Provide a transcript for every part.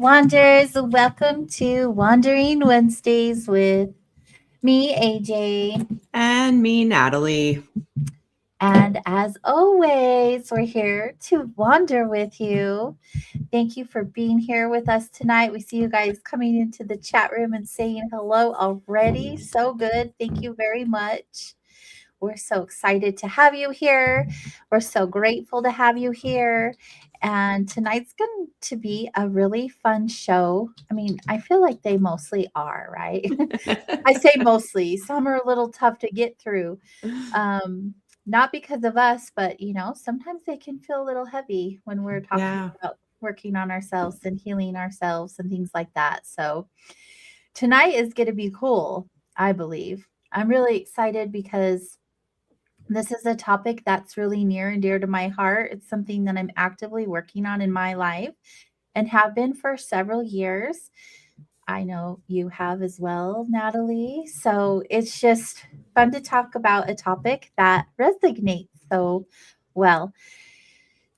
Wanderers. Welcome to Wandering Wednesdays with me, AJ. And me, Natalie. And as always, we're here to wander with you. Thank you for being here with us tonight. We see you guys coming into the chat room and saying hello already. So good. Thank you very much. We're so excited to have you here. We're so grateful to have you here. And tonight's going to be a really fun show. I mean, I feel like they mostly are, right? I say mostly. Some are a little tough to get through. Um, Not because of us, but sometimes they can feel a little heavy when we're talking Yeah. about working on ourselves and healing ourselves and things like that. So tonight is going to be cool, I believe. I'm really excited because this is a topic that's really near and dear to my heart. It's something that I'm actively working on in my life and have been for several years. I know you have as well, Natalie. So it's just fun to talk about a topic that resonates so well.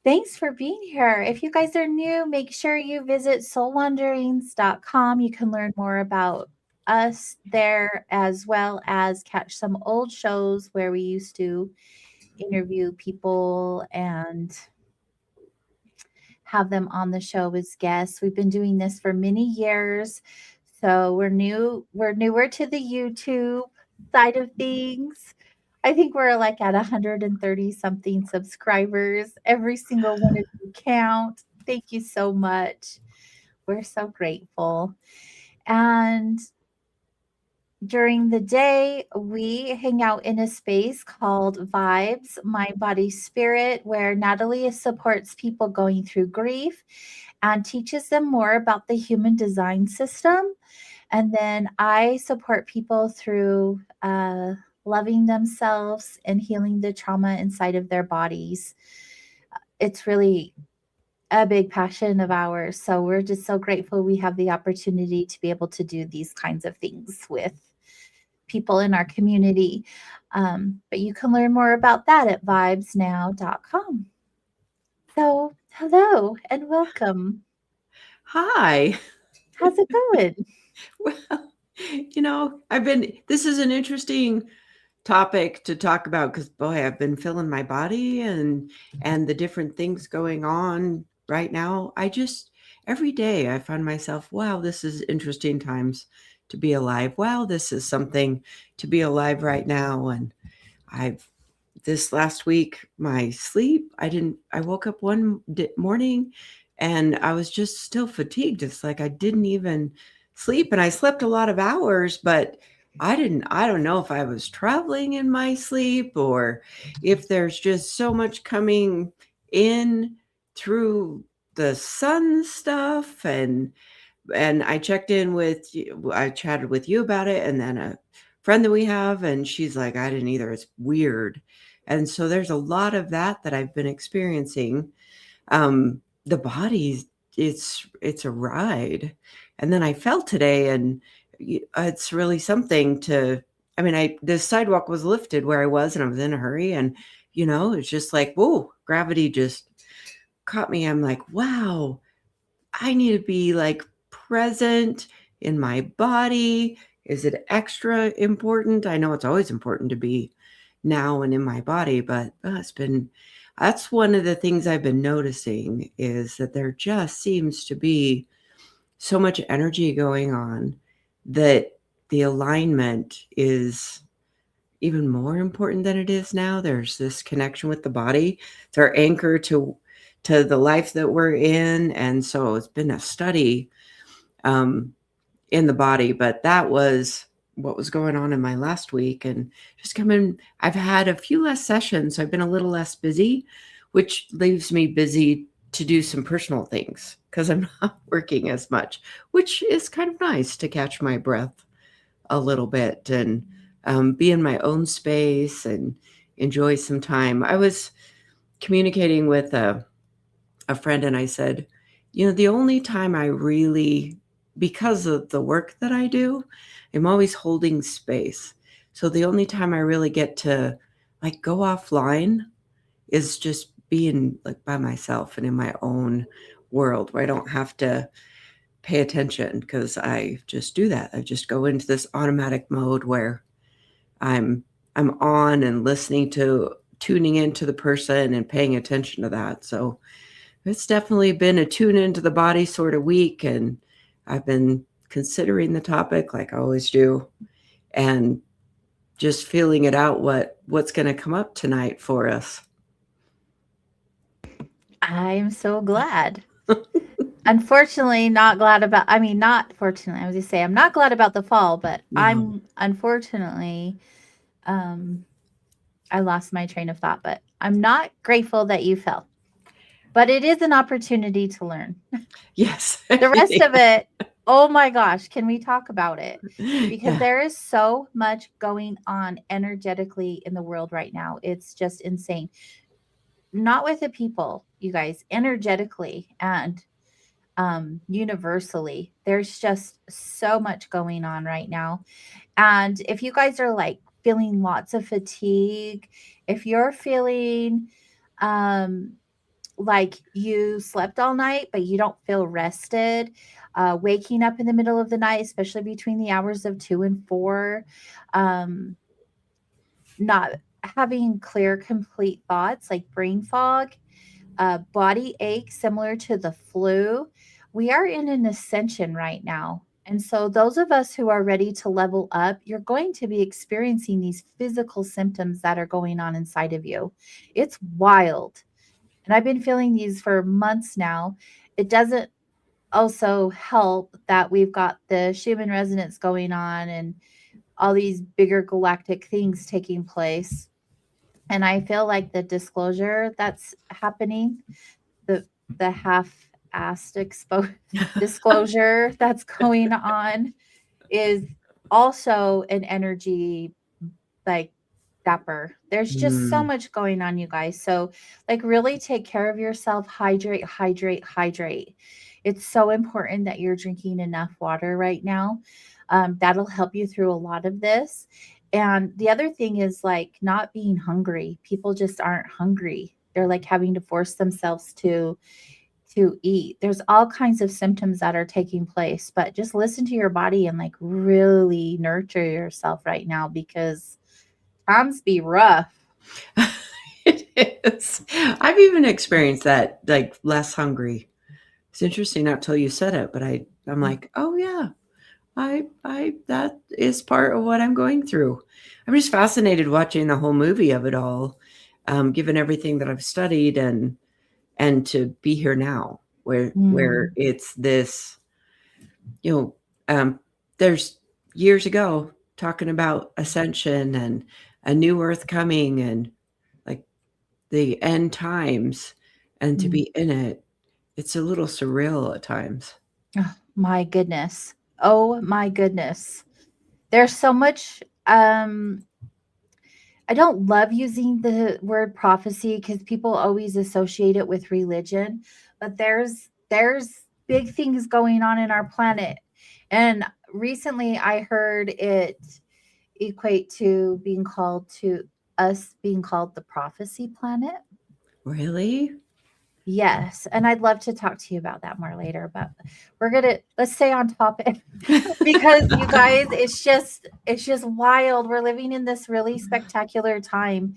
Thanks for being here. If you guys are new, make sure you visit soulwanderings.com. You can learn more about us there as well as catch some old shows where we used to interview people and have them on the show as guests. We've been doing this for many years. So we're newer to the YouTube side of things. I think we're like at 130 something subscribers. Every single one of you count. Thank you so much. We're so grateful. And during the day, we hang out in a space called Vibes, Mind, Body, Spirit, where Natalie supports people going through grief and teaches them more about the human design system. And then I support people through loving themselves and healing the trauma inside of their bodies. It's really a big passion of ours. So we're just so grateful we have the opportunity to be able to do these kinds of things with people in our community. But you can learn more about that at vibesnow.com. So, hello and welcome. Hi. How's it going? Well, this is an interesting topic to talk about because boy, I've been feeling my body and the different things going on right now. Every day I find myself, wow, this is interesting times to be alive. Wow, this is something to be alive right now. And I've this last week, my sleep, I woke up one morning and I was just still fatigued. It's like I didn't even sleep and I slept a lot of hours, but I don't know if I was traveling in my sleep or if there's just so much coming in through the sun stuff. And I checked in with you, I chatted with you about it, and then a friend that we have, and she's like, I didn't either. It's weird. And so there's a lot of that I've been experiencing. The body, it's a ride. And then I felt today, and it's really something to. I mean, the sidewalk was lifted where I was, and I was in a hurry, and it's just like, whoa, gravity just caught me. I'm like, wow, I need to be like present in my body. Is it extra important? I know it's always important to be now and in my body, but that's one of the things I've been noticing is that there just seems to be so much energy going on that the alignment is even more important than it is now. There's this connection with the body. It's our anchor to the life that we're in. And so it's been a study um, in the body, but that was what was going on in my last week. And just I've had a few less sessions. So I've been a little less busy, which leaves me busy to do some personal things because I'm not working as much, which is kind of nice to catch my breath a little bit and be in my own space and enjoy some time. I was communicating with a friend and I said, the only time I really, because of the work that I do, I'm always holding space. So the only time I really get to like go offline is just being like by myself and in my own world where I don't have to pay attention because I just do that. I just go into this automatic mode where I'm I'm on and tuning into the person and paying attention to that. So it's definitely been a tune into the body sort of week, and I've been considering the topic like I always do, and just feeling it out what's going to come up tonight for us. I'm so glad. Unfortunately, not glad about, I mean, not fortunately, I was gonna say, I'm not glad about the fall, but No. I'm unfortunately, um, I lost my train of thought, but I'm not grateful that you fell. But it is an opportunity to learn. Yes. The rest of it, oh my gosh, can we talk about it? Because Yeah. there is so much going on energetically in the world right now. It's just insane. Not with the people, you guys, energetically and universally. There's just so much going on right now. And if you guys are like feeling lots of fatigue, if you're feeling um, like you slept all night, but you don't feel rested, waking up in the middle of the night, especially between the hours of 2 and 4, um, not having clear, complete thoughts like brain fog, body ache similar to the flu. We are in an ascension right now. And so, those of us who are ready to level up, you're going to be experiencing these physical symptoms that are going on inside of you. It's wild. And I've been feeling these for months now. It doesn't also help that we've got the Schumann resonance going on and all these bigger galactic things taking place. And I feel like the disclosure that's happening, the the half-assed disclosure that's going on is also an energy like dapper. There's just so Mm, much going on, you guys. So, like, really take care of yourself. Hydrate, hydrate, hydrate. It's so important that you're drinking enough water right now. That'll help you through a lot of this. And the other thing is like not being hungry. People just aren't hungry. They're like having to force themselves to eat. There's all kinds of symptoms that are taking place, but just listen to your body and like really nurture yourself right now because times be rough. it is. I've even experienced that, like less hungry. It's interesting not till you said it, but I'm like, oh yeah, I that is part of what I'm going through. I'm just fascinated watching the whole movie of it all, given everything that I've studied and to be here now, where Mm, it's this, you know, there's years ago talking about ascension and a new earth coming and like the end times, and to mm. be in it, it's a little surreal at times. Oh, my goodness. Oh my goodness. There's so much I don't love using the word prophecy because people always associate it with religion, but there's big things going on in our planet. And recently I heard it equate to being called the prophecy planet. Really? Yes, and I'd love to talk to you about that more later, but let's stay on topic because you guys, it's just wild. We're living in this really spectacular time.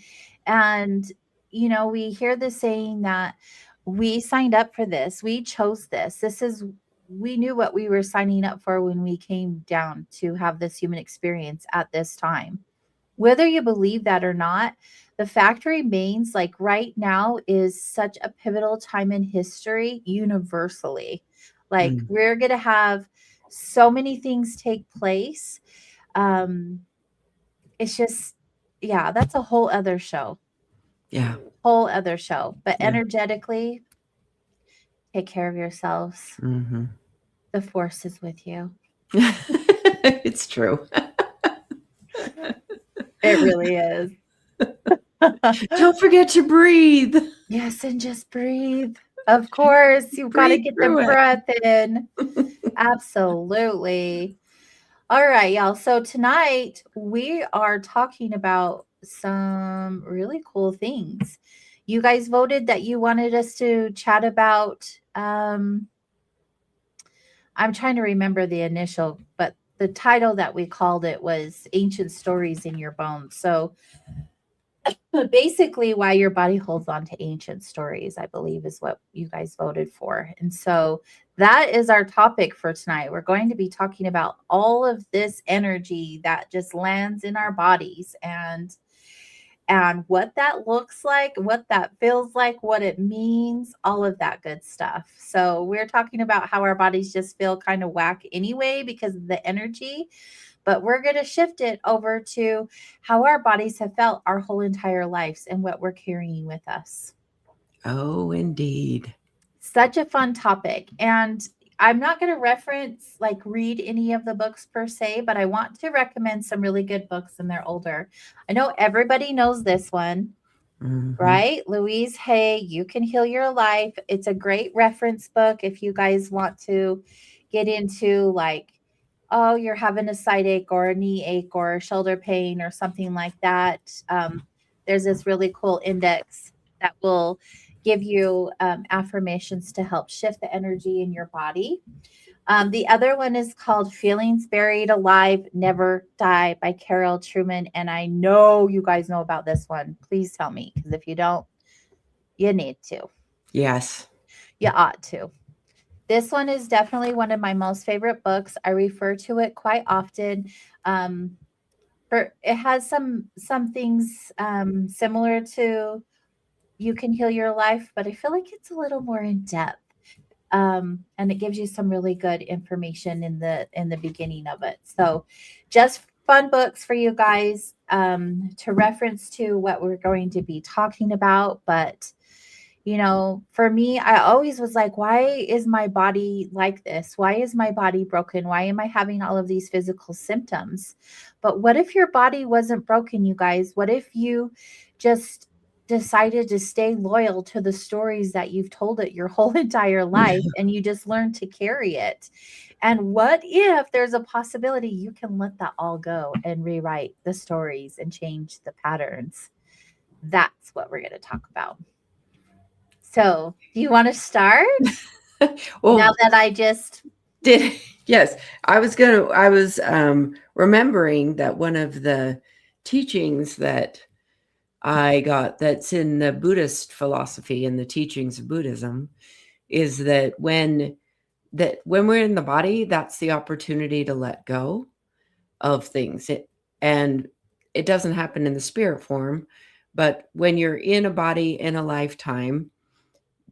And we hear the saying that we signed up for this. We chose this. We knew what we were signing up for when we came down to have this human experience at this time. Whether you believe that or not, the fact remains like right now is such a pivotal time in history universally. Like Mm, we're going to have so many things take place. Um it's just yeah, that's a whole other show. yeah, Whole other show. But yeah. energetically, take care of yourselves. Hmm. The force is with you. It's true. It really is. Don't forget to breathe. Yes, and just breathe. Of course, you've got to Breathe get the through it. breath in. Absolutely. All right, y'all. So tonight we are talking about some really cool things. You guys voted that you wanted us to chat about I'm trying to remember the initial, but the title that we called it was Ancient Stories in Your Bones. So but basically, why your body holds on to ancient stories, I believe, is what you guys voted for. And so that is our topic for tonight. We're going to be talking about all of this energy that just lands in our bodies and what that looks like, what that feels like, what it means, all of that good stuff. So we're talking about how our bodies just feel kind of whack anyway because of the energy, but we're going to shift it over to how our bodies have felt our whole entire lives and what we're carrying with us. Oh, indeed. Such a fun topic. And I'm not going to reference, like, read any of the books per se, but I want to recommend some really good books and they're older. I know everybody knows this one, Hmm. right? Louise Hay, You Can Heal Your Life. It's a great reference book if you guys want to get into, like, oh, you're having a side ache or a knee ache or shoulder pain or something like that. There's this really cool index that will give you affirmations to help shift the energy in your body. The other one is called Feelings Buried Alive, Never Die by Carol Truman. And I know you guys know about this one. Please tell me, because if you don't, you need to. Yes. You ought to. This one is definitely one of my most favorite books. I refer to it quite often. Um, for it has some things similar to You Can Heal Your Life, but I feel like it's a little more in depth. And it gives you some really good information in the beginning of it. So, just fun books for you guys to reference to what we're going to be talking about. But for me, I always was like, why is my body like this? Why is my body broken? Why am I having all of these physical symptoms? But what if your body wasn't broken, you guys? What if you just decided to stay loyal to the stories that you've told it your whole entire life and you just learned to carry it? And what if there's a possibility you can let that all go and rewrite the stories and change the patterns? That's what we're going to talk about. So, do you want to start now Well, that I just did yes, I was remembering that one of the teachings that I got that's in the Buddhist philosophy and the teachings of Buddhism is that when we're in the body, that's the opportunity to let go of things. And it doesn't happen in the spirit form, but when you're in a body in a lifetime,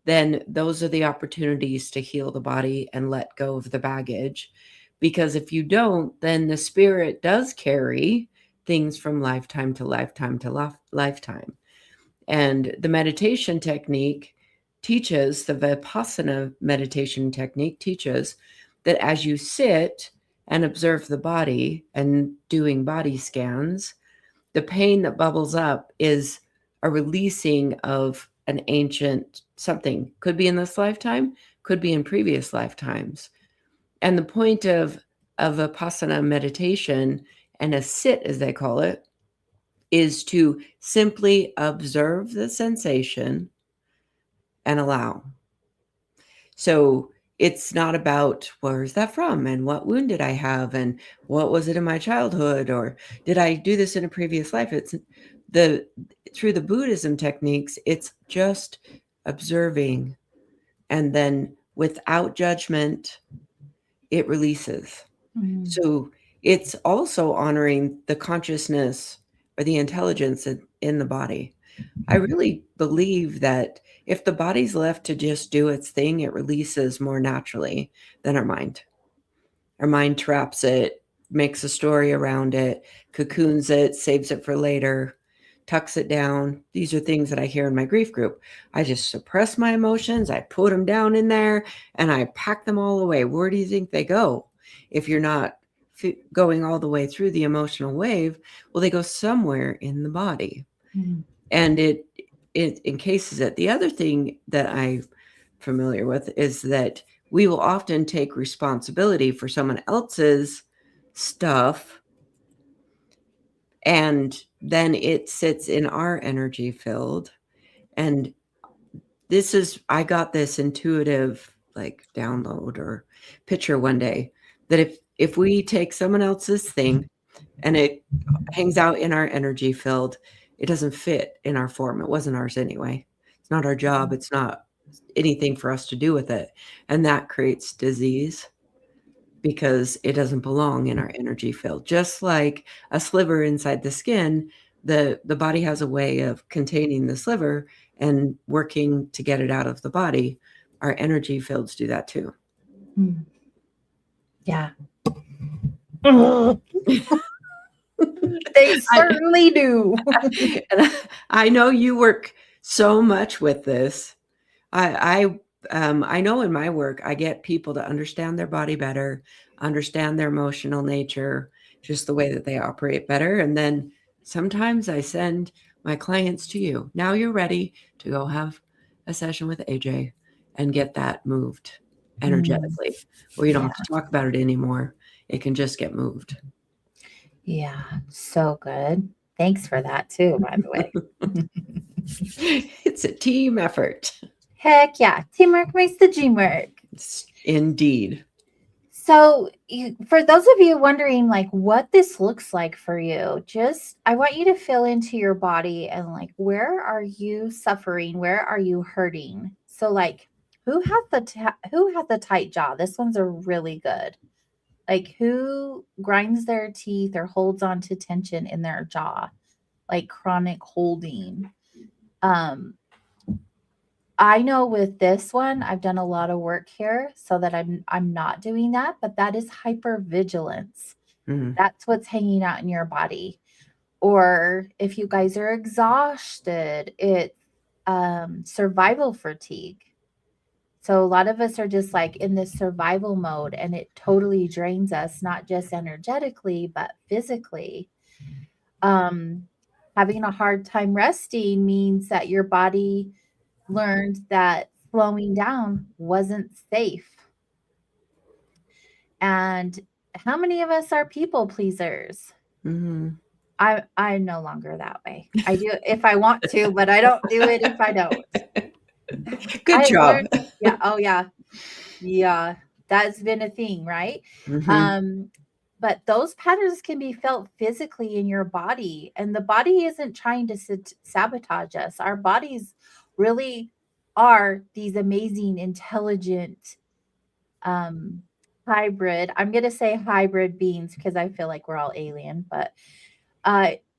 then those are the opportunities to heal the body and let go of the baggage. Because if you don't, then the spirit does carry things from lifetime to lifetime to lifetime. And the meditation technique teaches, the Vipassana meditation technique teaches that as you sit and observe the body and doing body scans, the pain that bubbles up is a releasing of an ancient something. Could be in this lifetime, could be in previous lifetimes. And the point of Vipassana meditation and a sit, as they call it, is to simply observe the sensation and allow. So it's not about where's that from and what wound did I have and what was it in my childhood or did I do this in a previous life? It's the through the Buddhism techniques, it's just observing and then without judgment, it releases. mm, So it's also honoring the consciousness or the intelligence in the body. I really believe that if the body's left to just do its thing, it releases more naturally than our mind. Our mind traps it, makes a story around it, cocoons it, saves it for later, tucks it down. These are things that I hear in my grief group. I just suppress my emotions, I put them down in there, and I pack them all away. Where do you think they go? If you're not going all the way through the emotional wave, well, they go somewhere in the body. mm, And it encases it. The other thing that I'm familiar with is that we will often take responsibility for someone else's stuff, and then it sits in our energy field. And I got this intuitive like download or picture one day that if we take someone else's thing and it hangs out in our energy field, it doesn't fit in our form. It wasn't ours anyway. It's not our job. It's not anything for us to do with it. And that creates disease because it doesn't belong in our energy field. Just like a sliver inside the skin, the body has a way of containing the sliver and working to get it out of the body. Our energy fields do that too. Yeah. They certainly do. And I know you work so much with this. I know in my work, I get people to understand their body better, understand their emotional nature, just the way that they operate better. And then sometimes I send my clients to you. Now you're ready to go have a session with AJ and get that moved energetically, where you don't have to talk about it anymore. It can just get moved. Yeah, so good. Thanks for that too, by the way. It's a team effort. Heck yeah. Teamwork makes the dream work. Indeed. So, for those of you wondering, like, what this looks like for you, I want you to feel into your body and, like, where are you suffering? Where are you hurting? So, like, who has the tight jaw? This one's a really good. Like, who grinds their teeth or holds on to tension in their jaw, like chronic holding. I know with this one, I've done a lot of work here so that I'm not doing that, but that is hypervigilance. Mhm. That's what's hanging out in your body. Or if you guys are exhausted, it's survival fatigue. So a lot of us are just like in this survival mode, and it totally drains us, not just energetically, but physically. Having a hard time resting means that your body learned that slowing down wasn't safe. And how many of us are people pleasers? Mhm. I'm no longer that way. I do it if I want to, but I don't do it if I don't. Good I job. learned, yeah, oh yeah. Yeah, that's been a thing, right? Mhm. But those patterns can be felt physically in your body, and the body isn't trying to sabotage us. Our bodies really are these amazing, intelligent, hybrid. I'm going to say hybrid beings because I feel like we're all alien, but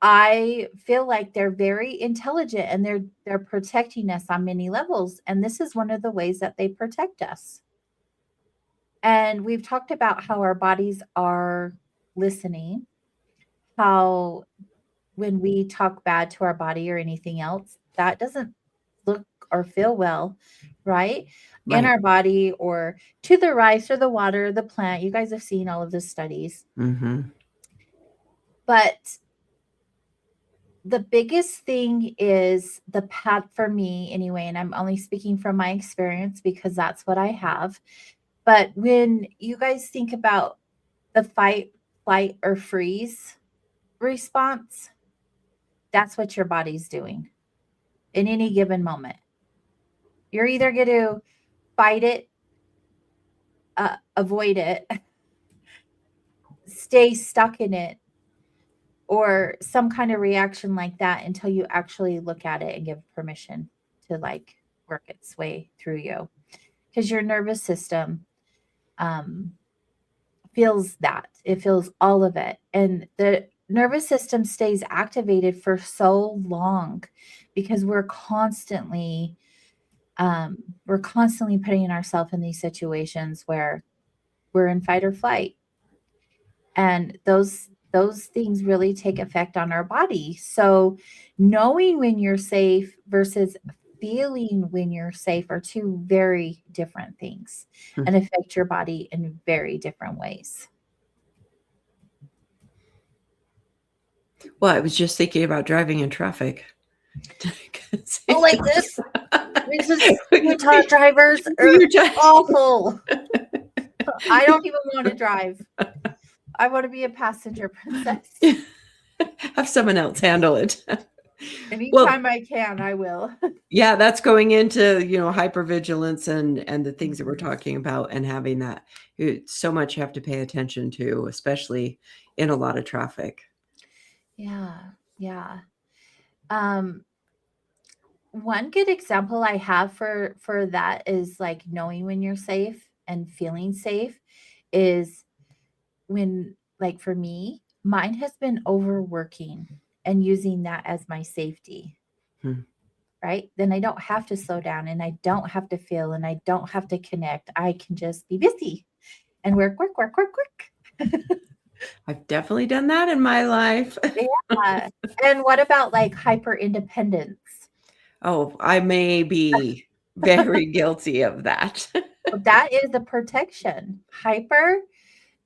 I feel like they're very intelligent and they're protecting us on many levels, and this is one of the ways that they protect us. And we've talked about how our bodies are listening, how when we talk bad to our body or anything else, that doesn't look or feel well, right? In Right. our body or to the rice or the water, the plant. You guys have seen all of the studies. Mhm. But the biggest thing is the path for me anyway, and I'm only speaking from my experience because that's what I have. But when you guys think about the fight, flight, or freeze response, that's what your body's doing in any given moment. You're either going to fight it, avoid it, stay stuck in it, or some kind of reaction like that until you actually look at it and give permission to like work its way through you. Because your nervous system feels that. It feels all of it. And the nervous system stays activated for so long because we're constantly putting ourselves in these situations where we're in fight or flight. And those things really take effect on our body. So knowing when you're safe versus feeling when you're safe are two very different things and affect your body in very different ways. Well, I was just thinking about driving in traffic. Oh, like this. This is Utah drivers are You're just- awful. I don't even want to drive. I want to be a passenger princess. Have someone else handle it. Well, Anytime I can, I will. yeah, that's going into, hypervigilance and the things that we're Mhm. talking about and having that so much you have to pay attention to, especially in a lot of traffic. Yeah, yeah. Um, one good example I have for that is like knowing when you're safe and feeling safe is when, like for me, mine has been overworking and using that as my safety, Hmm. right? Then I don't have to slow down and I don't have to feel and I don't have to connect. I can just be busy and work, work, work, work, work. I've definitely done that in my life. Yeah. And what about like hyper independence? Oh, I may be very guilty of that. That is the protection. Hyper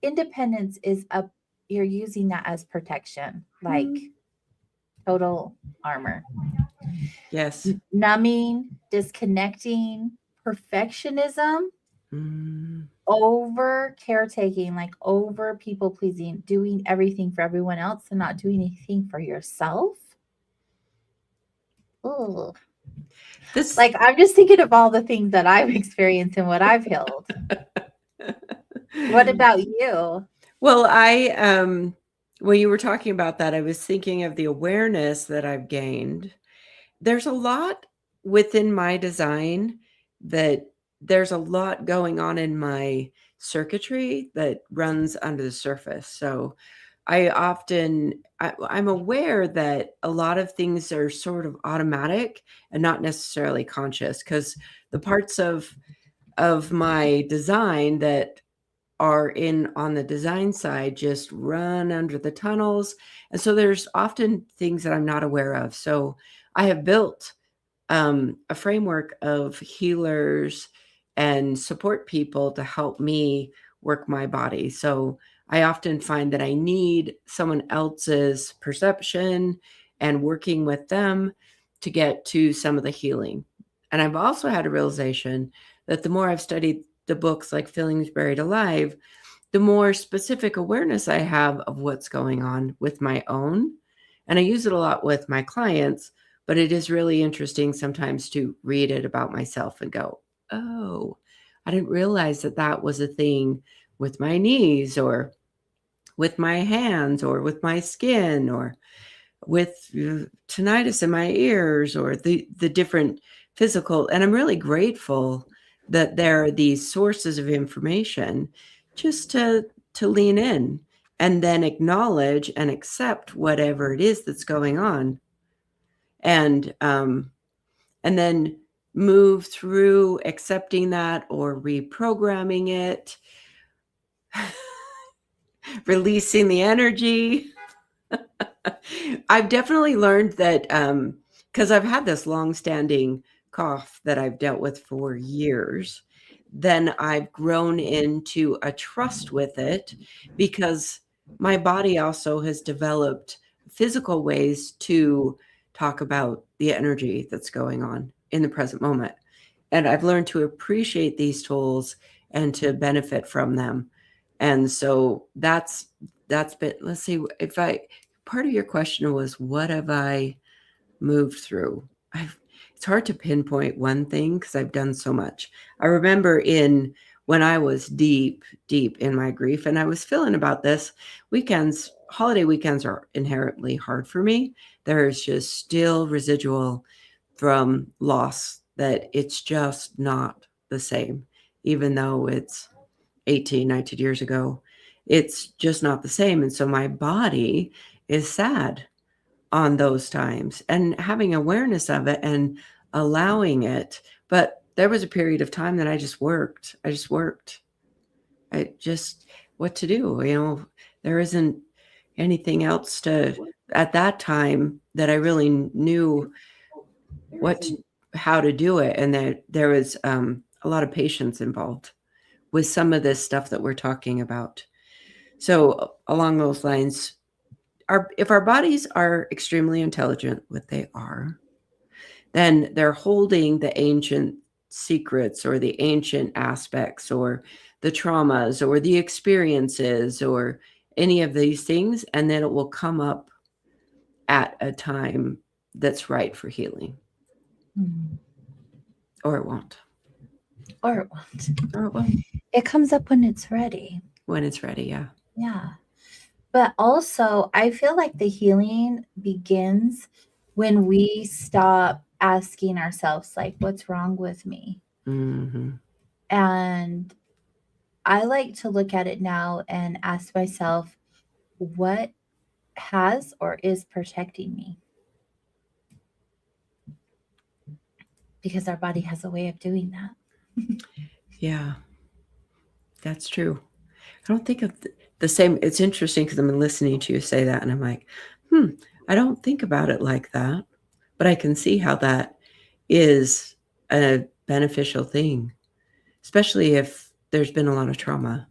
independence is a, you're using that as protection, like Hmm. total armor. Yes. Numbing, disconnecting, perfectionism, Mm, over caretaking, like over people pleasing, doing everything for everyone else and not doing anything for yourself. Ooh. this Like I'm just thinking of all the things that I've experienced and what I've healed. What about you? Well, when you were talking about that, I was thinking of the awareness that I've gained. There's a lot within my design that there's a lot going on in my circuitry that runs under the surface. So I'm aware that a lot of things are sort of automatic and not necessarily conscious, because the parts of my design that are in on the design side just run under the tunnels. And so there's often things that I'm not aware of. So I have built a framework of healers and support people to help me work my body. So I often find that I need someone else's perception and working with them to get to some of the healing. And I've also had a realization that the more I've studied the books like Feelings Buried Alive, the more specific awareness I have of what's going on with my own. And I use it a lot with my clients, but it is really interesting sometimes to read it about myself and go, oh, I didn't realize that that was a thing with my knees or with my hands or with my skin or with tinnitus in my ears or the different physical. And I'm really grateful that there are these sources of information just to lean in and then acknowledge and accept whatever it is that's going on, and and then move through accepting that or reprogramming it, releasing the energy. I've definitely learned that, because I've had this long-standing cough that I've dealt with for years, then I've grown into a trust with it because my body also has developed physical ways to talk about the energy that's going on in the present moment. And I've learned to appreciate these tools and to benefit from them. And so that's been, let's see, if I part of your question was what have I moved through? It's hard to pinpoint one thing because I've done so much. I remember in when I was deep, deep in my grief, and I was feeling about this, holiday weekends are inherently hard for me. There's just still residual from loss that it's just not the same, even though it's 18, 19 years ago. It's just not the same. And so my body is sad on those times and having awareness of it and allowing it. But there was a period of time that I just worked. I just worked. I just, what to do? There isn't anything else to, at that time, that I really knew what to, how to do it. And there was a lot of patience involved with some of this stuff that we're talking about. So along those lines, if our bodies are extremely intelligent, what they are, then they're holding the ancient secrets or the ancient aspects or the traumas or the experiences or any of these things, and then it will come up at a time that's right for healing, Mm. or it won't, Or it won't. or it will It comes up when it's ready. when it's ready. Yeah. Yeah. But also, I feel like the healing begins when we stop asking ourselves, like, what's wrong with me? Mm-hmm. And I like to look at it now and ask myself, what has or is protecting me? Because our body has a way of doing that. Yeah, that's true. I don't think of the same. It's interesting because I'm listening to you say that, and I'm like, hmm, I don't think about it like that, but I can see how that is a beneficial thing, especially if there's been a lot of trauma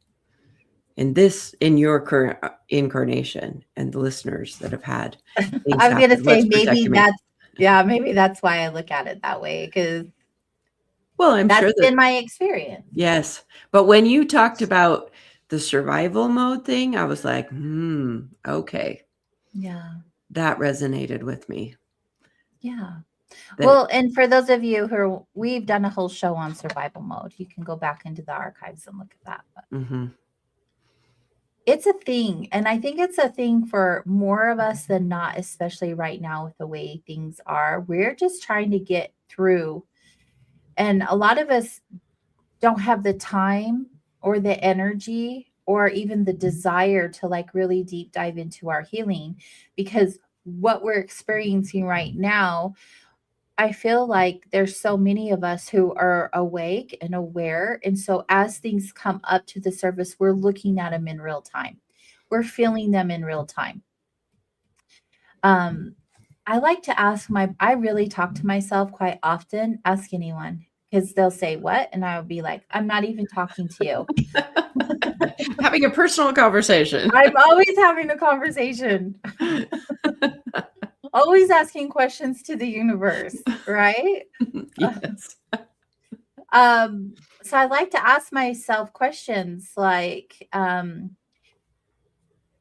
in your current incarnation, and the listeners that have had things I was gonna happen. say What's protecting me? maybe that's why I look at it that way, because Well, I'm that's sure that, been my experience. yes. But when you talked about the survival mode thing, I was like, okay, Yeah. that resonated with me. Yeah. That, Well, and for those of you who are, we've done a whole show on survival mode. You can go back into the archives and look at that. But mm-hmm, it's a thing. And I think it's a thing for more of us than not, especially right now with the way things are. We're just trying to get through. And a lot of us don't have the time or the energy or even the desire to like really deep dive into our healing, because what we're experiencing right now, I feel like there's so many of us who are awake and aware. And so as things come up to the surface, we're looking at them in real time. We're feeling them in real time. Um, I like to I really talk to myself quite often. Ask anyone, because they'll say, "What?" And I'll be like, "I'm not even talking to you." having a personal conversation. I'm always having a conversation, always asking questions to the universe, right? Yes. Um, so I like to ask myself questions like,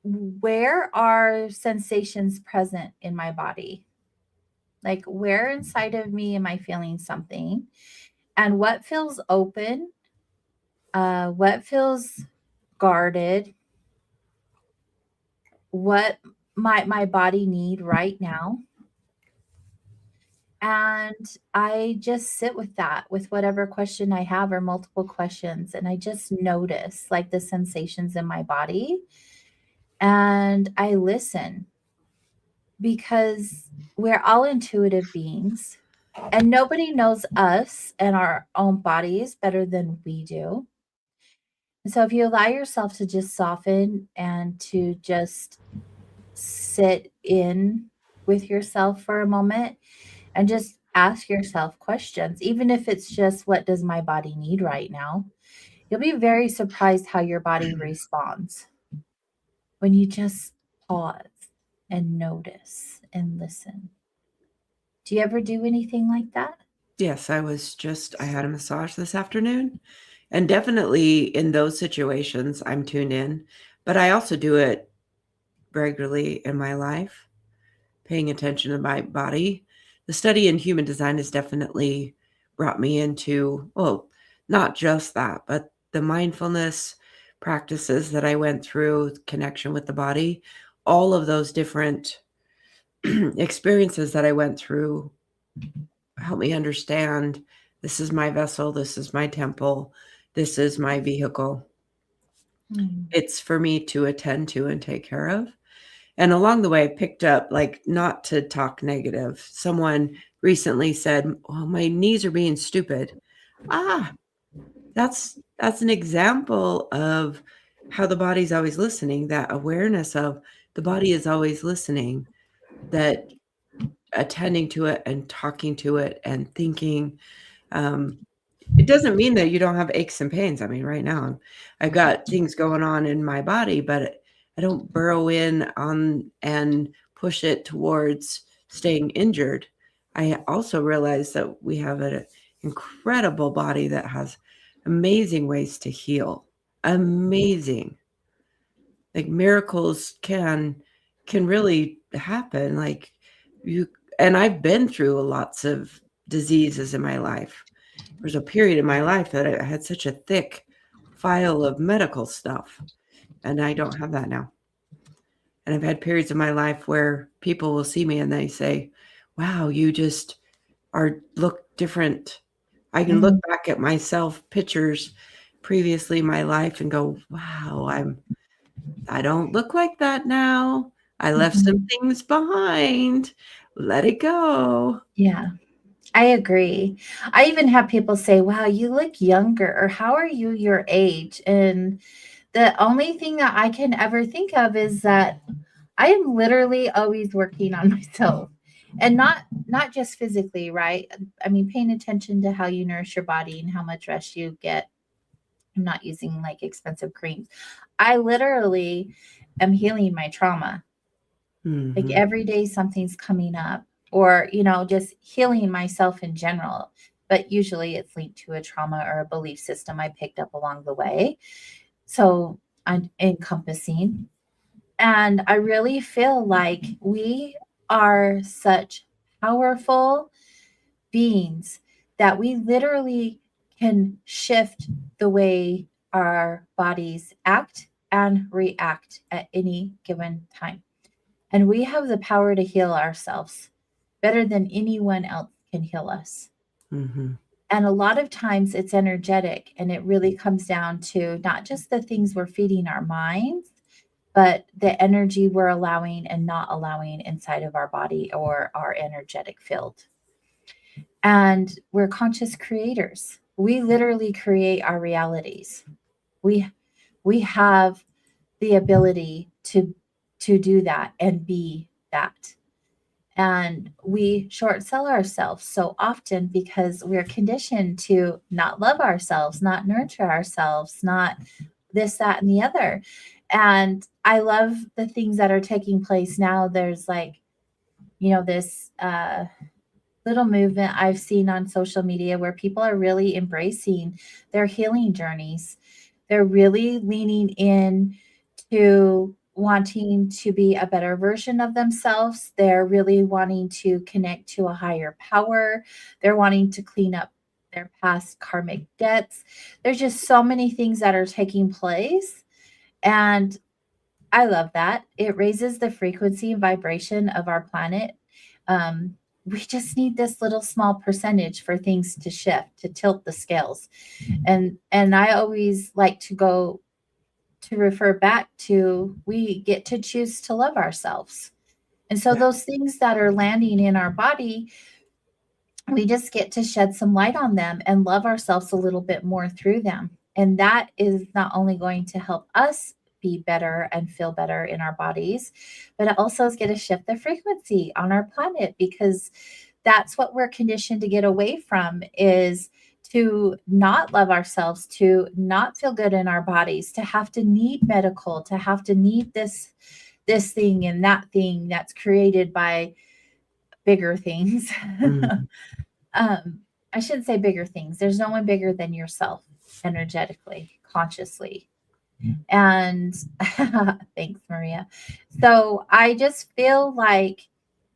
where are sensations present in my body? Like, where inside of me am I feeling something? And what feels open? What feels guarded? What might my body need right now? And I just sit with that, with whatever question I have or multiple questions. And I just notice like the sensations in my body and I listen, because we're all intuitive beings and nobody knows us and our own bodies better than we do. And so if you allow yourself to just soften and to just sit in with yourself for a moment and just ask yourself questions, even if it's just, what does my body need right now? You'll be very surprised how your body responds when you just pause and notice and listen. Do you ever do anything like that? Yes, I had a massage this afternoon, and definitely in those situations, I'm tuned in, but I also do it regularly in my life, paying attention to my body. The study in human design has definitely brought me into, well, not just that, but the mindfulness practices that I went through, connection with the body, all of those different experiences that I went through help me understand this is my vessel, this is my temple, this is my vehicle. Mm. It's for me to attend to and take care of. And along the way, I picked up, like, not to talk negative. Someone recently said, "Well, my knees are being stupid." Ah, that's an example of how the body's always listening, that awareness of the body is always listening, that attending to it and talking to it and thinking, um, it doesn't mean that you don't have aches and pains. I mean, right now, I've got things going on in my body, but I don't burrow in on and push it towards staying injured. I also realize that we have an incredible body that has amazing ways to heal. Amazing. Like miracles can really happen. Like you and I've been through lots of diseases in my life. There was a period in my life that I had such a thick file of medical stuff, and I don't have that now. And I've had periods of my life where people will see me and they say, "Wow, you just are look different." I can look Mhm. back at myself pictures previously in my life and go, "Wow, I don't look like that now. I left some Mhm. things behind. Let it go." Yeah, I agree. I even have people say, "Wow, you look younger," or "How are you your age?" And the only thing that I can ever think of is that I am literally always working on myself. And not just physically, right? I mean, paying attention to how you nourish your body and how much rest you get. I'm not using like expensive creams. I literally am healing my trauma. Like Mhm. every day something's coming up, or, just healing myself in general. But usually it's linked to a trauma or a belief system I picked up along the way. So I'm encompassing. And I really feel like we are such powerful beings that we literally can shift the way our bodies act and react at any given time. And we have the power to heal ourselves better than anyone else can heal us. Mhm. And a lot of times it's energetic, and it really comes down to not just the things we're feeding our minds, but the energy we're allowing and not allowing inside of our body or our energetic field. And we're conscious creators. We literally create our realities. We we have the ability to do that and be that. And we short sell ourselves so often because we're conditioned to not love ourselves, not nurture ourselves, not this, that, and the other. And I love the things that are taking place now. There's like, this little movement I've seen on social media where people are really embracing their healing journeys. They're really leaning in to wanting to be a better version of themselves. They're really wanting to connect to a higher power. They're wanting to clean up their past karmic debts. There's just so many things that are taking place. And I love that. It raises the frequency and vibration of our planet. Um, we just need this little small percentage for things to shift, to tilt the scales. And I always like to refer back to, we get to choose to love ourselves. And so Yeah. those things that are landing in our body, we just get to shed some light on them and love ourselves a little bit more through them. And that is not only going to help us be better and feel better in our bodies, but it also is going to shift the frequency on our planet, because that's what we're conditioned to get away from, is to not love ourselves, to not feel good in our bodies, to have to need medical, to have to need this thing and that thing that's created by bigger things. Mhm. um, I shouldn't say bigger things. There's no one bigger than yourself, energetically, consciously. And thanks, Maria. So I just feel like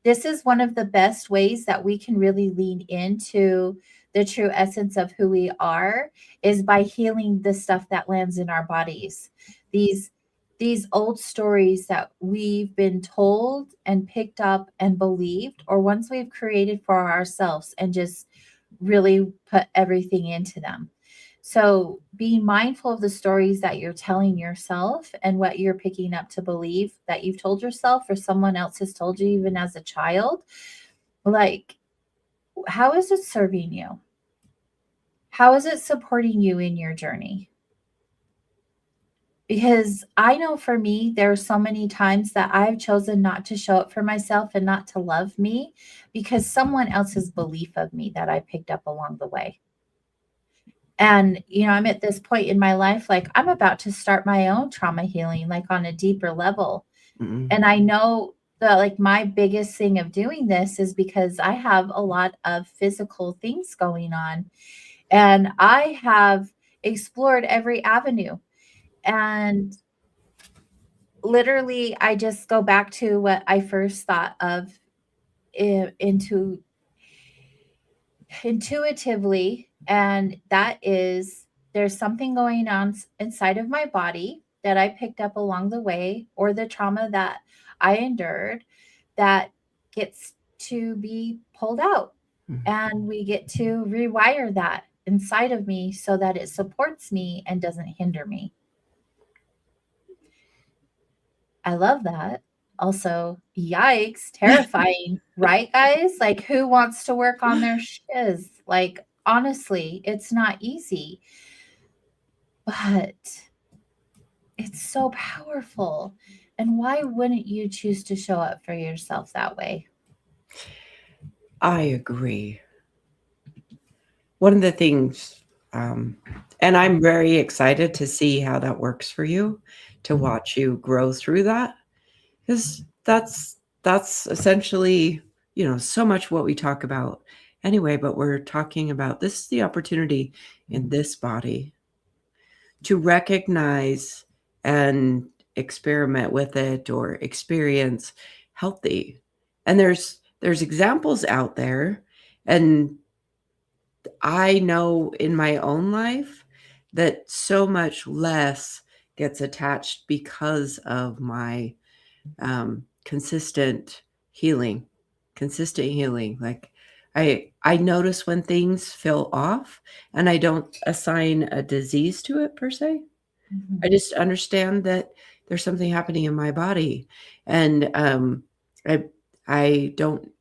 this is one of the best ways that we can really lean into the true essence of who we are, is by healing the stuff that lands in our bodies. These these old stories that we've been told and picked up and believed, or ones we've created for ourselves and just really put everything into them. So, being mindful of the stories that you're telling yourself and what you're picking up to believe that you've told yourself or someone else has told you, even as a child, like, how is it serving you? How is it supporting you in your journey? Because I know for me, there are so many times that I've chosen not to show up for myself and not to love me because someone else's belief of me that I picked up along the way. And, I'm at this point in my life, like I'm about to start my own trauma healing, like on a deeper level. Mhm. And I know that, like, my biggest thing of doing this is because I have a lot of physical things going on, and I have explored every avenue. And literally, I just go back to what I first thought of into intuitively, and that is there's something going on inside of my body that I picked up along the way, or the trauma that I endured, that gets to be pulled out. Mhm. And we get to rewire that inside of me so that it supports me and doesn't hinder me. I love that. Also, yikes, terrifying, right, guys? Like, who wants to work on their shiz? Like, honestly, it's not easy, but it's so powerful. And why wouldn't you choose to show up for yourself that way? I agree. One of the things, and I'm very excited to see how that works for you, to watch you grow through that, because that's essentially, so much what we talk about anyway. But we're talking about this is the opportunity in this body to recognize and experiment with it or experience healthy. And there's examples out there, and I know in my own life that so much less gets attached because of my consistent healing. Consistent healing. Like I notice when things feel off, and I don't assign a disease to it per se. I Mhm. just understand that there's something happening in my body, and I I don't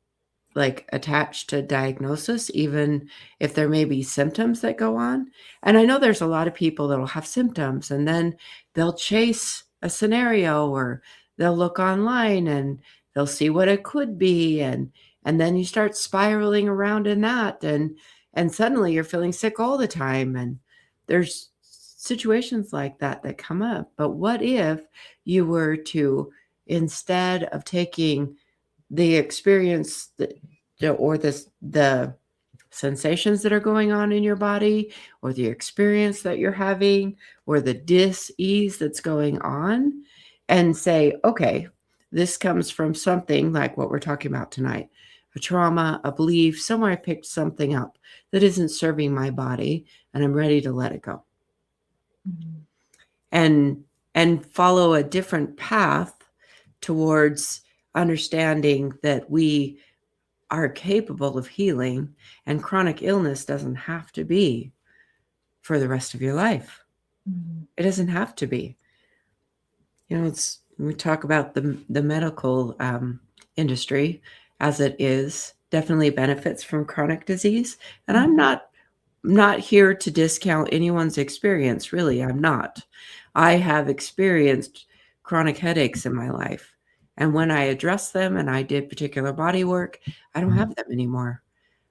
like attached to diagnosis, even if there may be symptoms that go on. And I know there's a lot of people that'll have symptoms and then they'll chase a scenario, or they'll look online and they'll see what it could be. And then you start spiraling around in that, and suddenly you're feeling sick all the time. And there's situations like that that come up. But what if you were to, instead of taking the experience that, or the sensations that are going on in your body, or the experience that you're having, or the dis-ease that's going on, and say, okay, this comes from something like what we're talking about tonight, a trauma, a belief, somewhere I picked something up that isn't serving my body, and I'm ready to let it go, Mhm. and follow a different path towards understanding that we are capable of healing, and chronic illness doesn't have to be for the rest of your life. Mhm. It doesn't have to be. It's when we talk about the medical industry, as it is, definitely benefits from chronic disease. And I'm Mhm. not here to discount anyone's experience. Really, I'm not. I have experienced chronic headaches in my life. And when I addressed them and I did particular body work, I don't have them anymore.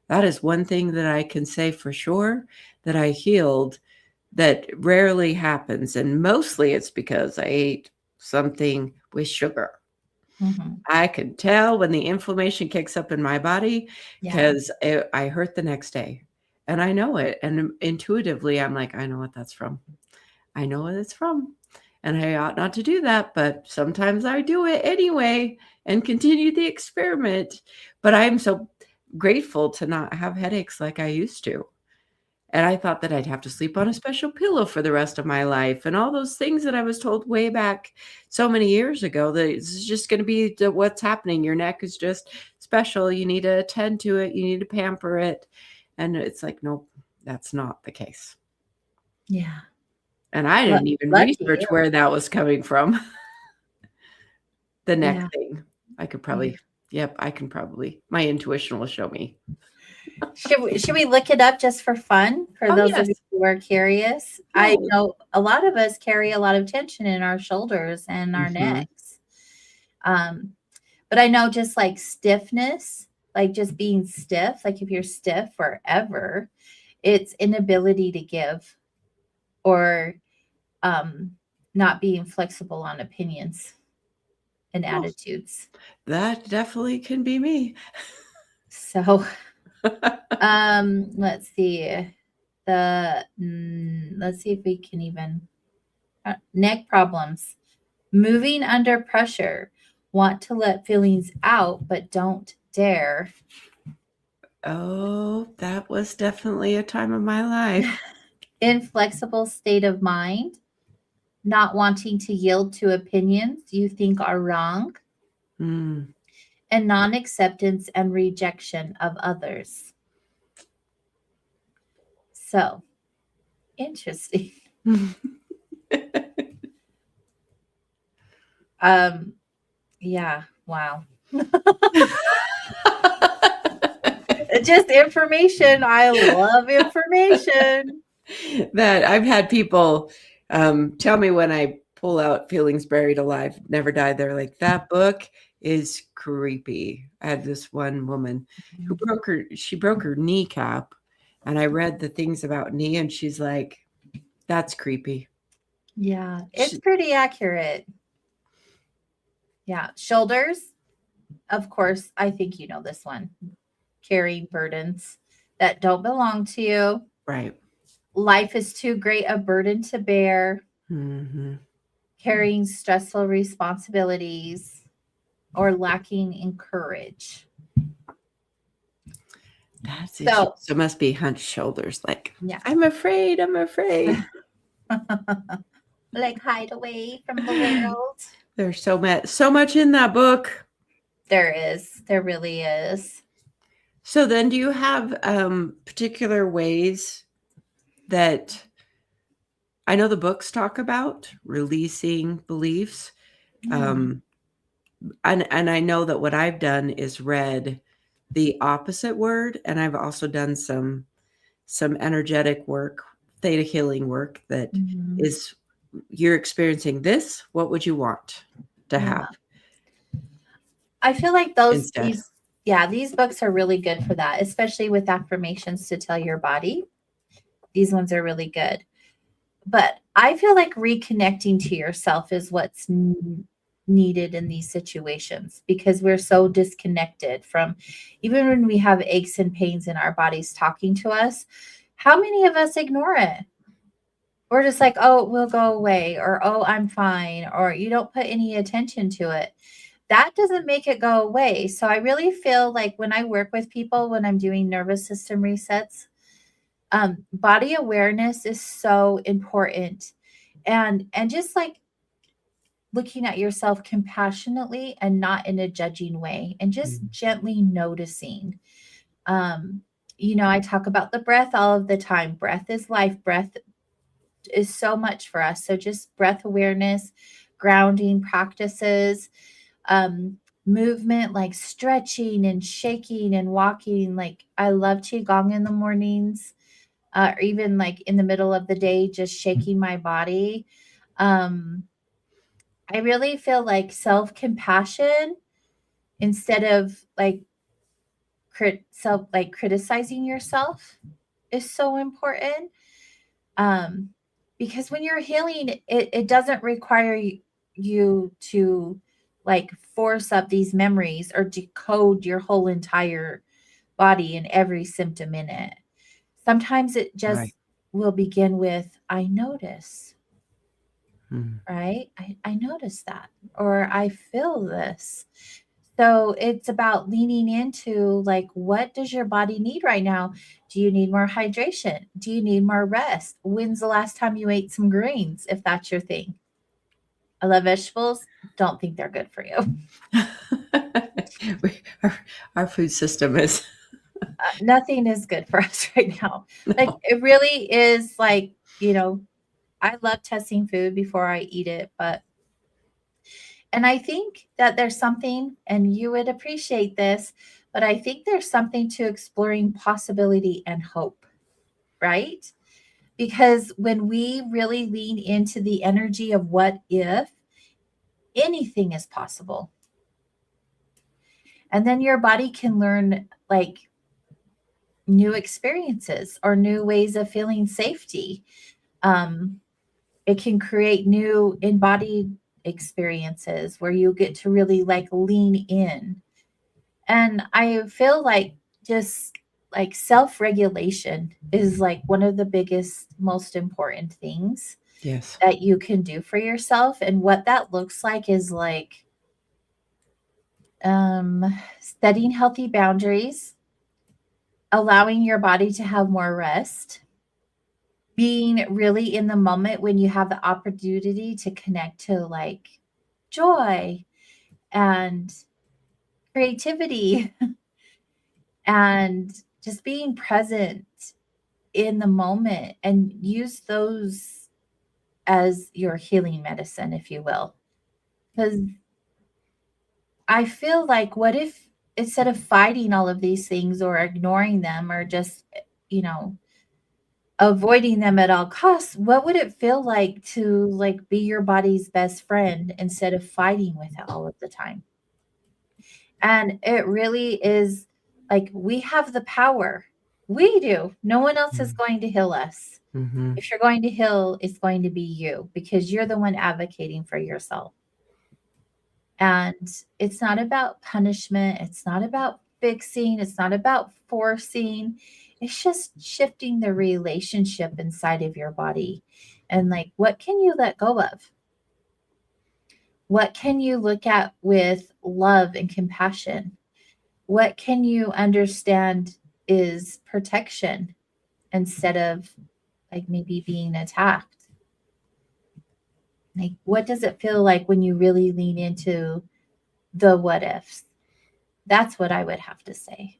That is one thing that I can say for sure that I healed, that rarely happens. And mostly it's because I ate something with sugar. Mhm. I can tell when the inflammation kicks up in my body Yeah. because I hurt the next day. And I know it. And intuitively, I'm like, I know what that's from. I know what it's from. And I ought not to do that, but sometimes I do it anyway and continue the experiment. But I'm so grateful to not have headaches like I used to. And I thought that I'd have to sleep on a special pillow for the rest of my life, and all those things that I was told way back so many years ago, that it's just going to be what's happening. Your neck is just special. You need to attend to it. You need to pamper it. And it's like, nope, that's not the case. Yeah. And I Lu- didn't even Lucky research you. where that was coming from. The neck Yeah. thing. I could Yeah. probably, yep, I can probably, my intuition will show me. Should we look it up just for fun for Oh, those of you yes. who are curious? I Yeah. know a lot of us carry a lot of tension in our shoulders and our Hmm. necks. Um, but I know just like stiffness, like just being stiff, like if you're stiff forever, it's inability to give, or um, not being flexible on opinions and Oh, attitudes. that definitely can be me. So let's see. Let's see if we can even neck problems. Moving under pressure. Want to let feelings out, but don't dare. Oh, that was definitely a time of my life. Inflexible state of mind, not wanting to yield to opinions you think are wrong, Mm. and non acceptance and rejection of others. So, interesting. Um, yeah, wow. Just information. I love information. That I've had people tell me when I pull out Feelings Buried Alive, Never Die. They're like, that book is creepy. I had this one woman who she broke her kneecap, and I read the things about knee, and she's like, that's creepy. Yeah, it's She, pretty accurate. Yeah, shoulders. Of course, I think you know this one. Carrying burdens that don't belong to you. right. Life is too great a burden to bear. Mm-hmm. Carrying stressful responsibilities or lacking in courage. That's interesting. So, So it must be hunched shoulders. Like, yeah, I'm afraid. I'm afraid. like hide away from the world. There's so much in that book. There is, there really is. So then, do you have particular ways that I know the books talk about releasing beliefs, Yeah. um, and I know that what I've done is read the opposite word, and I've also done some energetic work, theta healing work that Mhm. is you're experiencing this. What would you want to Yeah. have I feel like those instead? these books are really good for that, especially with affirmations to tell your body. These ones are really good. But I feel like reconnecting to yourself is what's needed in these situations because we're so disconnected from even when we have aches and pains in our bodies talking to us. How many of us ignore it? We're just like, oh, we'll go away, or oh, I'm fine, or you don't put any attention to it. That doesn't make it go away. So I really feel like when I work with people, when I'm doing nervous system resets, body awareness is so important. And just like looking at yourself compassionately and not in a judging way and just Mm. gently noticing. Um, I talk about the breath all of the time. Breath is life. Breath is so much for us. So just breath awareness, grounding practices, movement like stretching and shaking and walking. Like I love qigong in the mornings, or even like in the middle of the day, just shaking my body. Um, I really feel like self compassion instead of like criticizing yourself is so important. Um, because when you're healing, it doesn't require you to like force up these memories or decode your whole entire body and every symptom in it. Sometimes it Right. just will begin with, I notice, Mm. right? I notice that, or I feel this. So it's about leaning into like, what does your body need right now? Do you need more hydration? Do you need more rest? When's the last time you ate some greens, if that's your thing? I love vegetables. Don't think they're good for you. our, our food system is Nothing is good for us right now. Like, no. it really is like, I love testing food before I eat it, and I think that there's something, and you would appreciate this, but I think there's something to exploring possibility and hope, right? Because when we really lean into the energy of what if, anything is possible. And then your body can learn like new experiences or new ways of feeling safety. Um, it can create new embodied experiences where you get to really like lean in. And I feel like just like self regulation is like one of the biggest, most important things Yes. that you can do for yourself. And what that looks like is like Setting healthy boundaries, allowing your body to have more rest, being really in the moment when you have the opportunity to connect to like joy and creativity and just being present in the moment and use those as your healing medicine, if you will. Because I feel like, what if instead of fighting all of these things or ignoring them or just, you know, avoiding them at all costs, what would it feel like to like be your body's best friend instead of fighting with it all of the time? And it really is like we have the power. We do. No one else is going to heal us. Mm-hmm. If you're going to heal, it's going to be you because you're the one advocating for yourself. And it's not about punishment. It's not about fixing. It's not about forcing. It's just shifting the relationship inside of your body. And like, what can you let go of? What can you look at with love and compassion? What can you understand is protection instead of like maybe being attacked? Like, what does it feel like when you really lean into the what ifs? That's what I would have to say.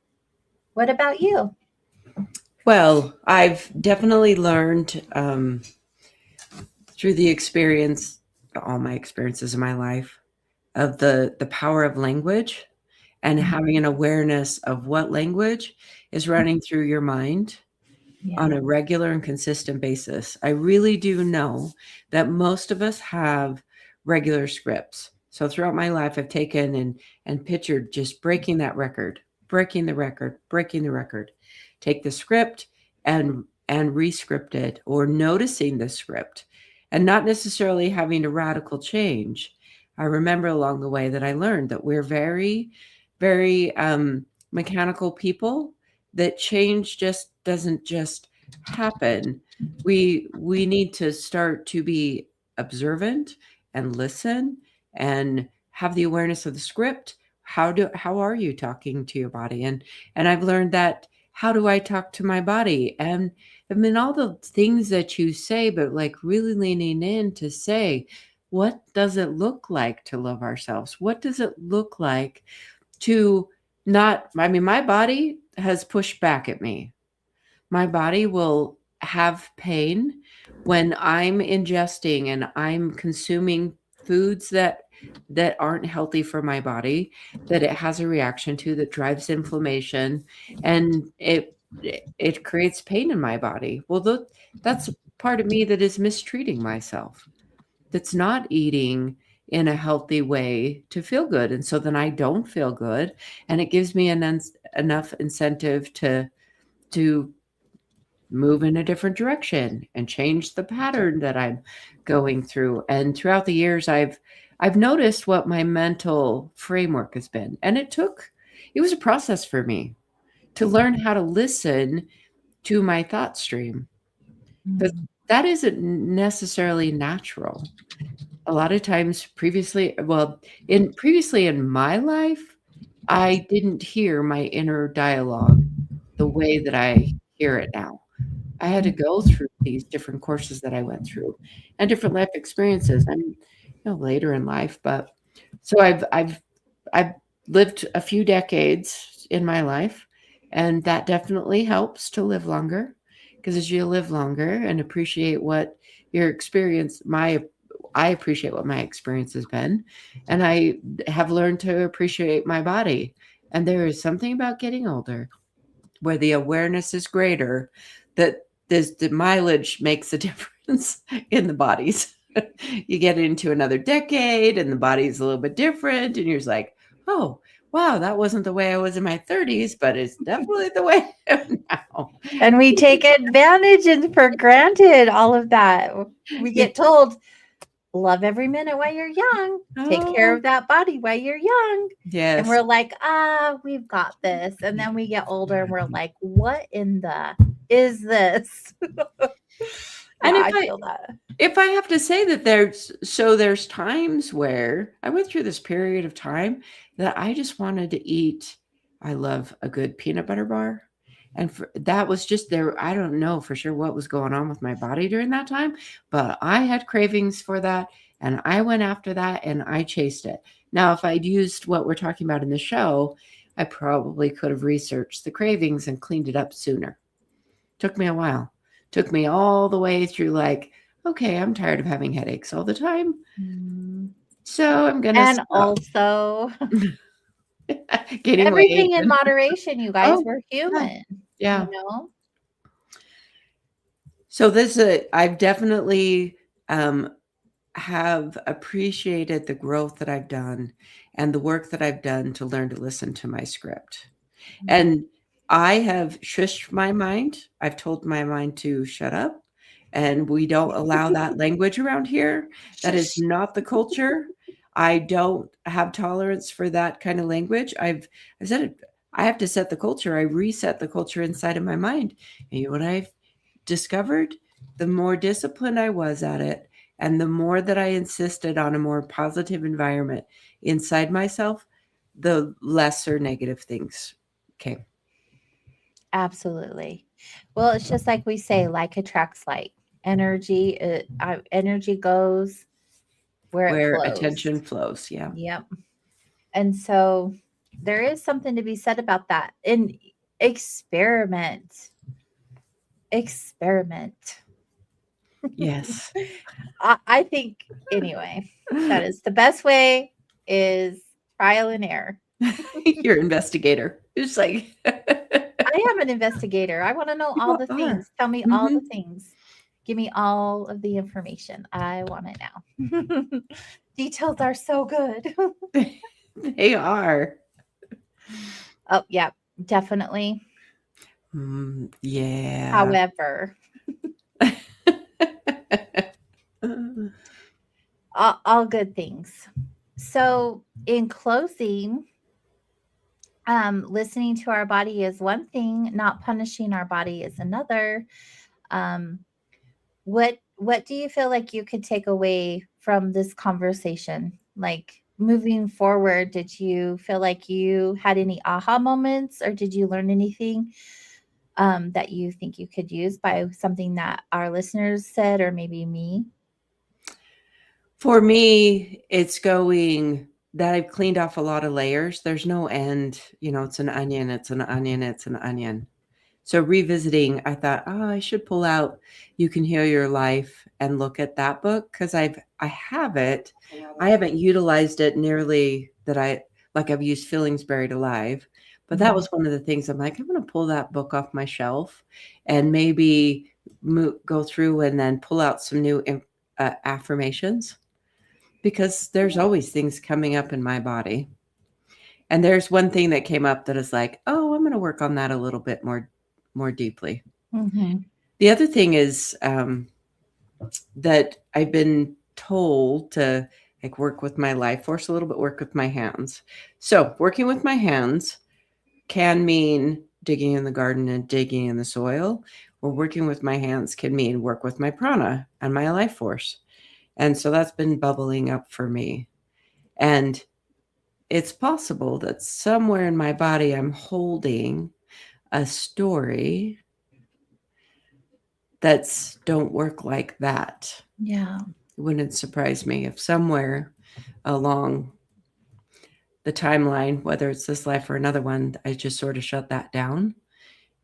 What about you? Well, I've definitely learned through the experience, all my experiences in my life, of the power of language and Mhm. having an awareness of what language is running through your mind on Yeah. a regular and consistent basis. I really do know that most of us have regular scripts. So throughout my life, I've taken and pictured just breaking that record, breaking the record, breaking the record. Take the script and rescript it, or noticing the script and not necessarily having a radical change. I remember along the way that I learned that we're very, very mechanical people, that change just doesn't just happen. We need to start to be observant and listen and have the awareness of the script. How are you talking to your body? And I've learned that, how do I talk to my body? And I mean, all the things that you say, but like really leaning in to say, what does it look like to love ourselves? What does it look like to not, I mean, my body has pushed back at me. My body will have pain when I'm ingesting and I'm consuming foods that aren't healthy for my body, that it has a reaction to, that drives inflammation, and it creates pain in my body. Well, that's part of me that is mistreating myself, that's not eating in a healthy way to feel good. And so then I don't feel good. And it gives me enough incentive to move in a different direction and change the pattern that I'm going through. And throughout the years, I've noticed what my mental framework has been. And it was a process for me to learn how to listen to my thought stream. But Mm. that isn't necessarily natural. A lot of times previously in my life, I didn't hear my inner dialogue the way that I hear it now. I had to go through these different courses that I went through and different life experiences. I'm, later in life, but so I've lived a few decades in my life, and that definitely helps to live longer, because as you live longer and appreciate what your experience, I appreciate what my experience has been, and I have learned to appreciate my body. And there is something about getting older where the awareness is greater, that the mileage makes a difference in the bodies. You get into another decade and the body's a little bit different, and you're just like, oh, wow, that wasn't the way I was in my 30s, but it's definitely the way I am now. And we take advantage and for granted all of that. We Yeah. get told, love every minute while you're young. Take care Oh, of that body while you're young. And yes. we're like, we've got this. And then we get older and we're like, what in the is this? Yeah, And if I I feel that. If I have to say that there's times where I went through this period of time that I just wanted to eat. I love a good peanut butter bar. And that was just there. I don't know for sure what was going on with my body during that time, but I had cravings for that. And I went after that and I chased it. Now, if I'd used what we're talking about in the show, I probably could have researched the cravings and cleaned it up sooner. Took me a while. Took me all the way through, like, okay, I'm tired of having headaches all the time. Mm. So I'm going to And stop also gaining weight. everything in moderation, you guys. Oh, We're yeah. human, Yeah. you know? So I've definitely um, have appreciated the growth that I've done and the work that I've done to learn to listen to my script. Mhm. And I have shushed my mind. I've told my mind to shut up, and we don't allow that language around here. That is Shush. not the culture. I don't have tolerance for that kind of language. I said it. I have to set the culture. I reset the culture inside of my mind. And you know what I've discovered? The more disciplined I was at it, and the more that I insisted on a more positive environment inside myself, the lesser negative things came. Absolutely. Well, it's just like we say, like attracts like. Energy goes where it Where flows. attention flows, yeah. Yep. And so there is something to be said about that. And experiment. Experiment. Yes. I think anyway, that is the best way is trial and error. You're investigator. It's like I am an investigator. I want to know all you the are. things. Tell me all the Mhm. things. Give me all of the information. I want it now. Details are so good. They are. Oh, yeah, definitely. Yeah. However, all good things. So, in closing, listening to our body is one thing, not punishing our body is another. Um, what do you feel like you could take away from this conversation? Like moving forward, did you feel like you had any aha moments or did you learn anything that you think you could use by something that our listeners said or maybe me? For me, it's going that I've cleaned off a lot of layers. There's no end. It's an onion, it's an onion, it's an onion. So revisiting, I thought, oh, I should pull out You Can Heal Your Life and look at that book because I have it. I haven't utilized it nearly like I've used Feelings Buried Alive. But that Mhm. was one of the things I'm like, I'm going to pull that book off my shelf and maybe go through and then pull out some new affirmations because there's always things coming up in my body. And there's one thing that came up that is like, oh, I'm going to work on that a little bit more deeply. Mhm. The other thing is that I've been told to like work with my life force a little bit, work with my hands. So working with my hands can mean digging in the garden and digging in the soil, or working with my hands can mean work with my prana and my life force. And so that's been bubbling up for me. And it's possible that somewhere in my body I'm holding a story that's don't work like that. Yeah. It wouldn't surprise me if somewhere along the timeline, whether it's this life or another one, I just sort of shut that down.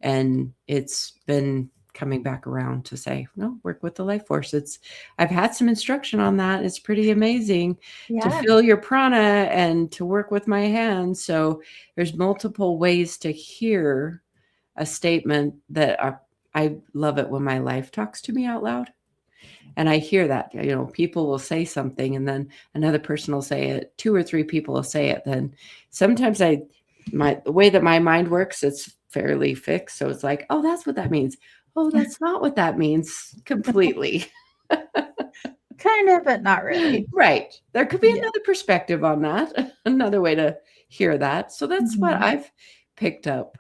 And it's been coming back around to say, no, work with the life force. I've had some instruction on that. It's pretty amazing to Yeah. feel your prana and to work with my hands. So there's multiple ways to hear a statement that I love it when my life talks to me out loud. And I hear that, people will say something and then another person will say it, two or three people will say it. Then sometimes the way that my mind works, it's fairly fixed. So it's like, oh, that's what that means. Oh, that's not what that means completely. Kind of, but not really. Right. There could be Yeah. another perspective on that, another way to hear that. So that's what Mhm. I've picked up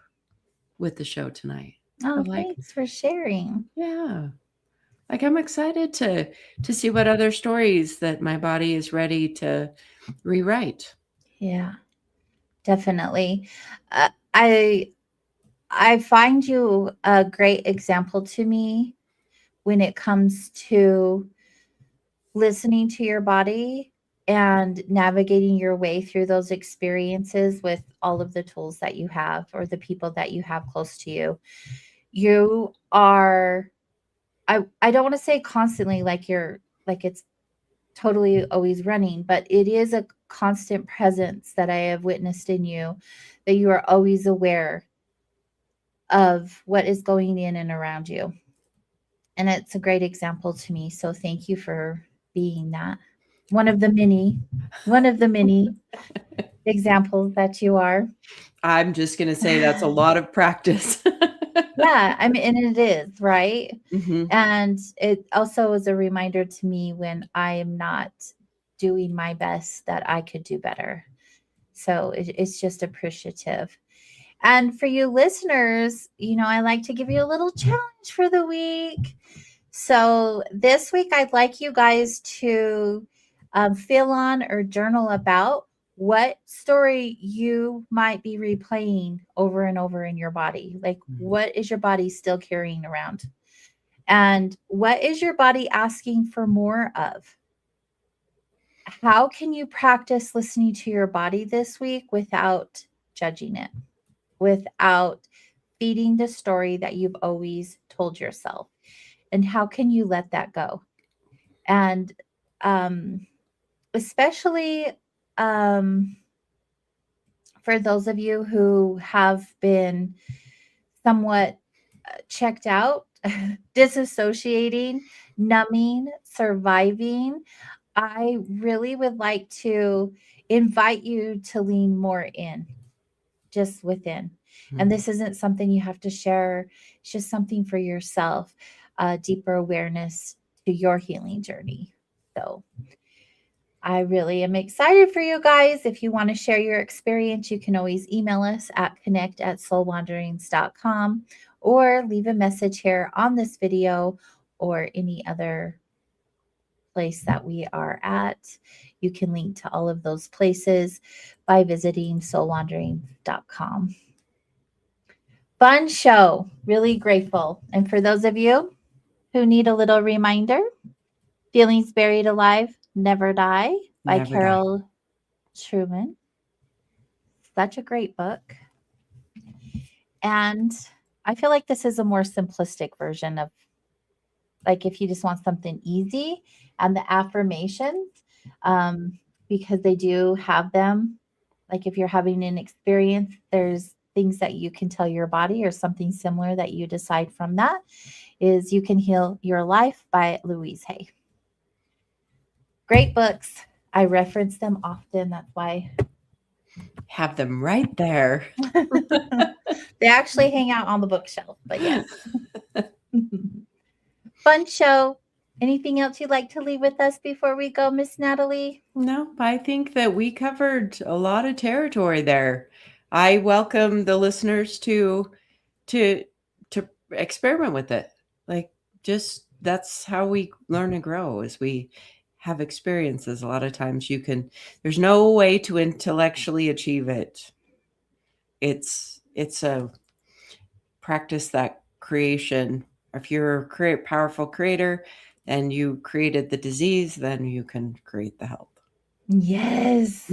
with the show tonight. Oh, I'm like, thanks for sharing. yeah, Like I'm excited to see what other stories that my body is ready to rewrite. Yeah, definitely. Uh, I I find you a great example to me when it comes to listening to your body and navigating your way through those experiences with all of the tools that you have or the people that you have close to you. You are I don't want to say constantly like you're like it's totally always running, but it is a constant presence that I have witnessed in you that you are always aware of what is going in and around you. And it's a great example to me. So thank you for being that. One of the many, one of the many examples that you are. I'm just going to say that's a lot of practice. Yeah, I mean, and it is, right? Hmm. And it also is a reminder to me when I am not doing my best that I could do better. So it's just appreciative. And for you listeners, I like to give you a little challenge for the week. So this week, I'd like you guys to fill on or journal about what story you might be replaying over and over in your body. Like, what is your body still carrying around? And what is your body asking for more of? How can you practice listening to your body this week without judging it, without feeding the story that you've always told yourself? And how can you let that go? And um, especially um, for those of you who have been somewhat checked out, disassociating, numbing, surviving, I really would like to invite you to lean more in, just within. And this isn't something you have to share, it's just something for yourself, deeper awareness to your healing journey. So I really am excited for you guys. If you want to share your experience, you can always email us at connect@soulwanderings.com or leave a message here on this video or any other place that we are at. You can link to all of those places by visiting soulwanderings.com. Fun show. Really grateful. And for those of you who need a little reminder, Feelings Buried Alive Never Die by Never die. Carol Truman. Such a great book. And I feel like this is a more simplistic version of, like, if you just want something easy, and the affirmations, um, because they do have them. Like, if you're having an experience, there's things that you can tell your body or something similar that you decide from that is You Can Heal Your Life by Louise Hay. Great books. I reference them often. That's why Have them right there. they actually hang out on the bookshelf, but yes. Fun show. Anything else you'd like to leave with us before we go, Miss Natalie? No, I think that we covered a lot of territory there. I welcome the listeners to to experiment with it. Like just that's how we learn and grow as we have experiences. A lot of times there's no way to intellectually achieve it. It's a practice that creation. If you're a powerful creator and you created the disease, then you can create the health. Yes,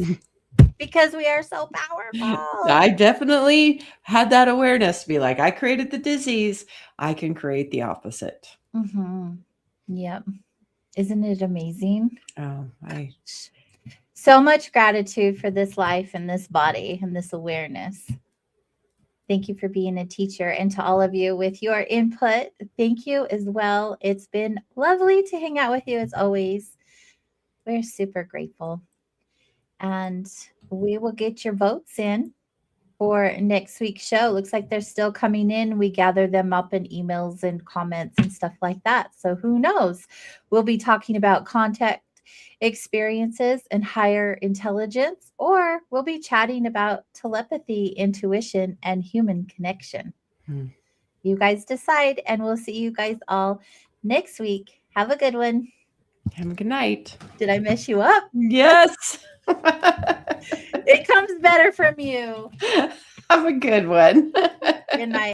because we are so powerful. I definitely had that awareness to be like, I created the disease, I can create the opposite. Mm-hmm. Yep. Isn't it amazing? I So much gratitude for this life and this body and this awareness. Thank you for being a teacher, and to all of you with your input, thank you as well. It's been lovely to hang out with you as always. We're super grateful. And we will get your votes in for next week's show. Looks like they're still coming in. We gather them up in emails and comments and stuff like that. So who knows? We'll be talking about contact experiences and higher intelligence, or we'll be chatting about telepathy, intuition, and human connection. Hmm. You guys decide, and we'll see you guys all next week. Have a good one. Have a good night. Did I mess you up? Yes. It comes better from you. Have a good one. Good night.